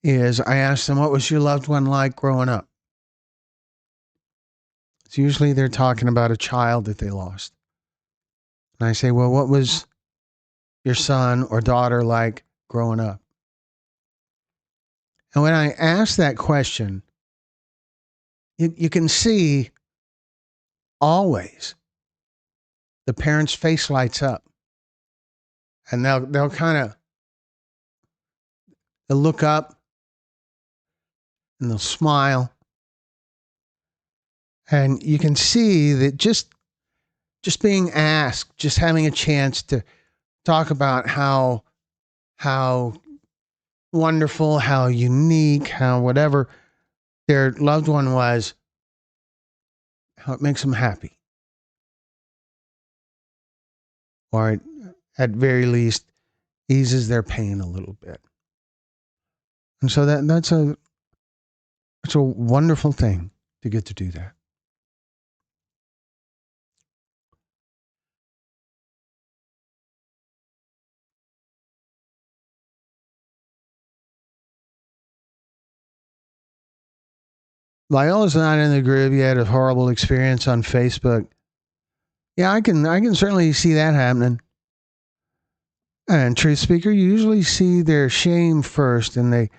what was your loved one like growing up? It's usually they're talking about a child that they lost. And I say, well, what was your son or daughter like growing up? And when I ask that question, you can see always the parent's face lights up. And they'll kind of they'll look up and they'll smile. And you can see that just being asked, just having a chance to talk about how wonderful, how unique, how whatever their loved one was, how it makes them happy. Or at very least eases their pain a little bit. And so that's a wonderful thing to get to do that. Viola's not in the group yet. A horrible experience on Facebook. Yeah, I can certainly see that happening. And Truth Speaker, you usually see their shame first, and they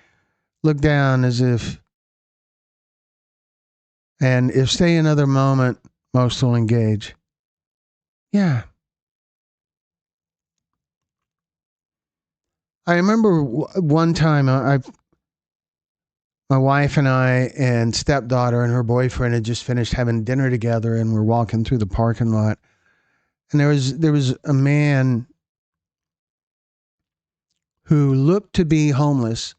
look down as if, and if stay another moment, most will engage. Yeah. I remember one time my wife and I and stepdaughter and her boyfriend had just finished having dinner together, and we're walking through the parking lot. And there was a man who looked to be homeless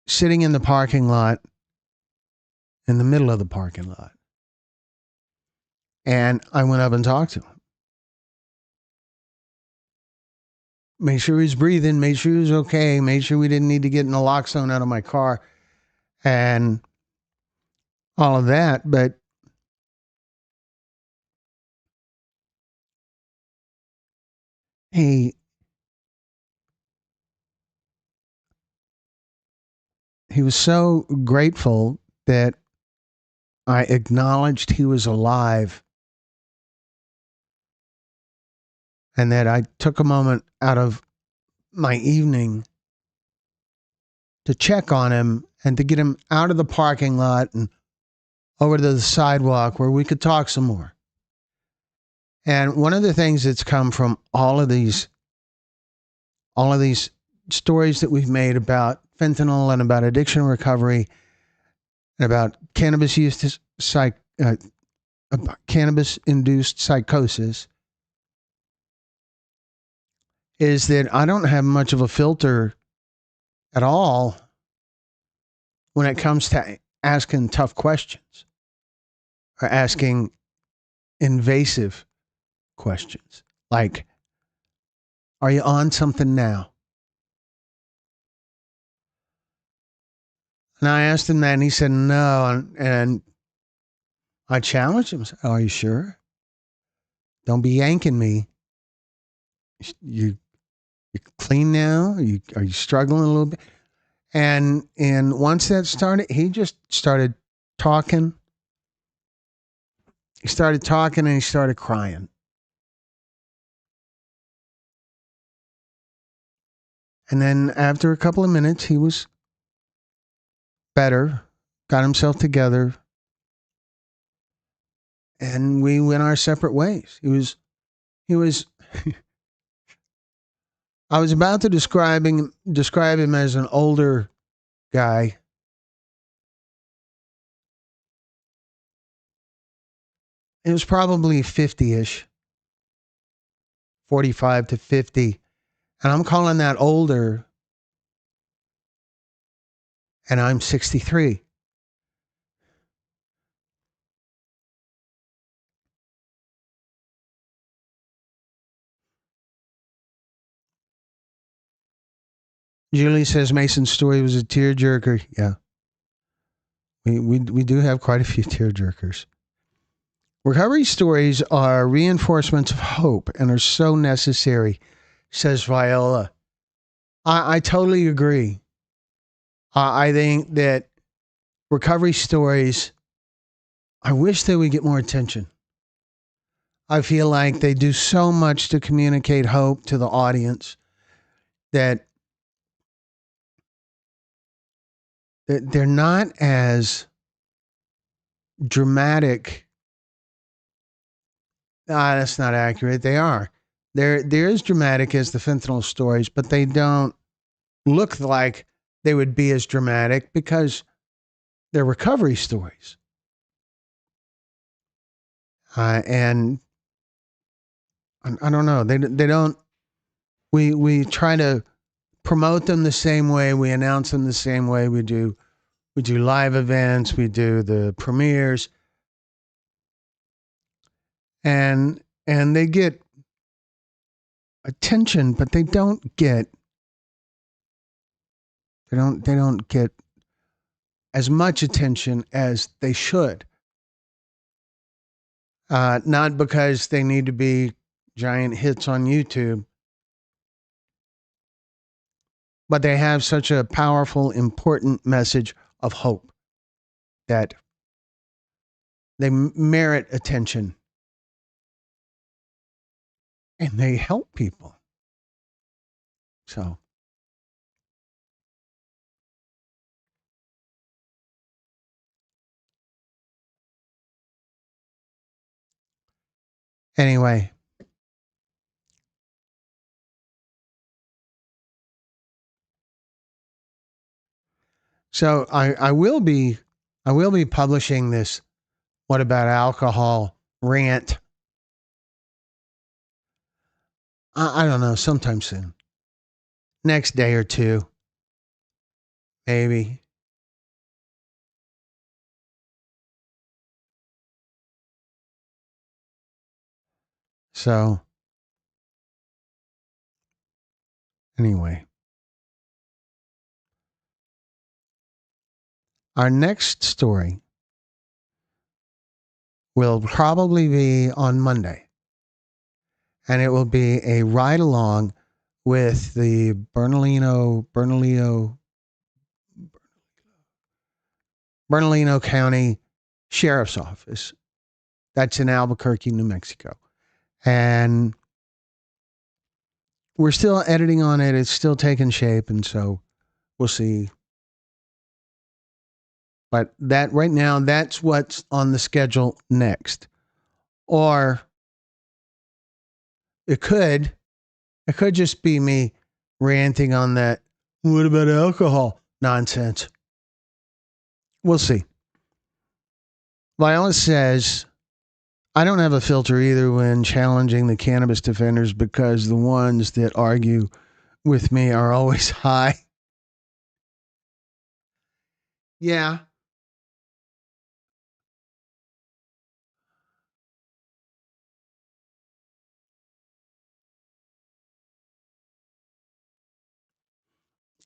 sitting in the parking lot, in the middle of the parking lot. And I went up and talked to him. Made sure he was breathing, made sure he was okay, made sure we didn't need to get naloxone out of my car and all of that. But he was so grateful that I acknowledged he was alive and that I took a moment out of my evening to check on him and to get him out of the parking lot and over to the sidewalk where we could talk some more. And one of the things that's come from all of these stories that we've made about fentanyl and about addiction recovery and about cannabis-induced psychosis is that I don't have much of a filter at all when it comes to asking tough questions or asking invasive questions. Like, are you on something now? And I asked him that, and he said no. And I challenged him. I said, are you sure? Don't be yanking me. You clean now? Are you struggling a little bit? And once that started, he just started talking. He started talking and he started crying. And then after a couple of minutes, he was better, got himself together, and we went our separate ways. He was I was about to describe him as an older guy. It was probably 50-ish, 45 to 50. And I'm calling that older, and I'm 63. Julie says Mason's story was a tearjerker. Yeah. We do have quite a few tearjerkers. Recovery stories are reinforcements of hope and are so necessary, says Viola. I totally agree. I think that recovery stories, I wish they would get more attention. I feel like they do so much to communicate hope to the audience that they're not as dramatic. That's not accurate. They are. They're as dramatic as the fentanyl stories, but they don't look like they would be as dramatic because they're recovery stories. And I don't know. They don't. We try to promote them the same way. We announce them the same way. We do live events. We do the premieres. And they get attention, but they don't get as much attention as they should. Not because they need to be giant hits on YouTube, but they have such a powerful, important message of hope that they merit attention and they help people. So, anyway. So I will be publishing this What About Alcohol rant. I don't know, sometime soon. Next day or two. Maybe. So, anyway. Our next story will probably be on Monday. And it will be a ride along with the Bernalillo County Sheriff's Office. That's in Albuquerque, New Mexico. And we're still editing on it. It's still taking shape. And so we'll see. But that right now, that's what's on the schedule next. Or it could just be me ranting on that, what about alcohol nonsense. We'll see. Viola says, I don't have a filter either when challenging the cannabis defenders because the ones that argue with me are always high. Yeah.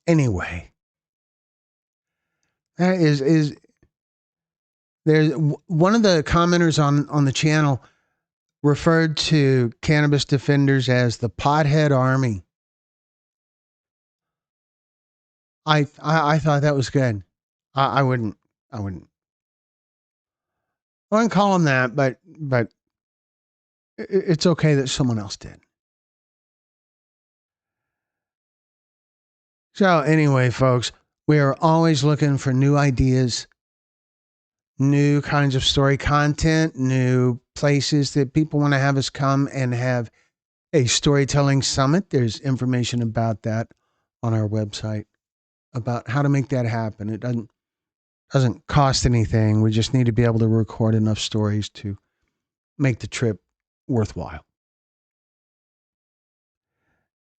Anyway, that is there's one of the commenters on the channel referred to cannabis defenders as the pothead army. I thought that was good. I wouldn't call them that, but it's okay that someone else did. So anyway, folks, we are always looking for new ideas, new kinds of story content, new places that people want to have us come and have a storytelling summit. There's information about that on our website about how to make that happen. It doesn't cost anything. We just need to be able to record enough stories to make the trip worthwhile.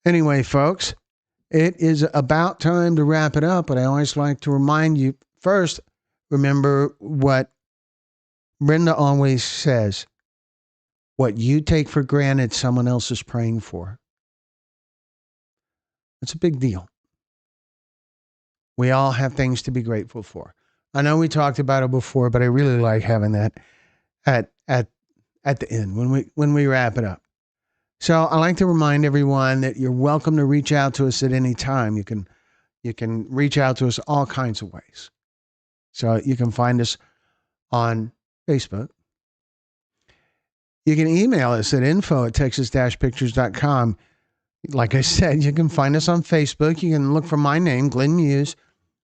Anyway, folks, it is about time to wrap it up, but I always like to remind you first, remember what Brenda always says: what you take for granted, someone else is praying for. It's a big deal. We all have things to be grateful for. I know we talked about it before, but I really like having that at the end when we wrap it up. So I like to remind everyone that you're welcome to reach out to us at any time. You can reach out to us all kinds of ways. So you can find us on Facebook. You can email us at info@texas-pictures.com. Like I said, you can find us on Facebook. You can look for my name, Glenn Muse,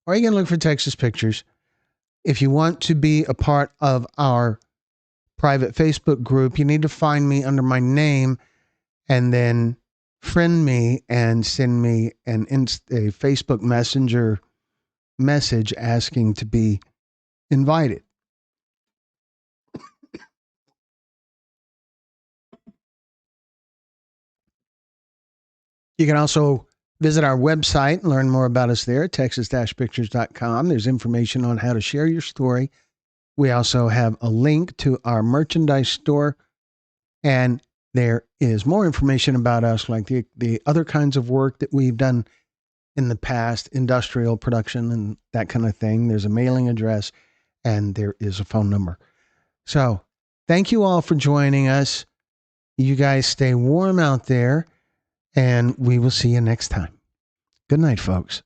or you can look for Texas Pictures. If you want to be a part of our private Facebook group, you need to find me under my name and then friend me and send me a Facebook Messenger message asking to be invited. You can also visit our website and learn more about us there at texas-pictures.com. There's information on how to share your story. We also have a link to our merchandise store, and there is more information about us, like the other kinds of work that we've done in the past, industrial production and that kind of thing. There's a mailing address, and there is a phone number. So thank you all for joining us. You guys stay warm out there, and we will see you next time. Good night, folks.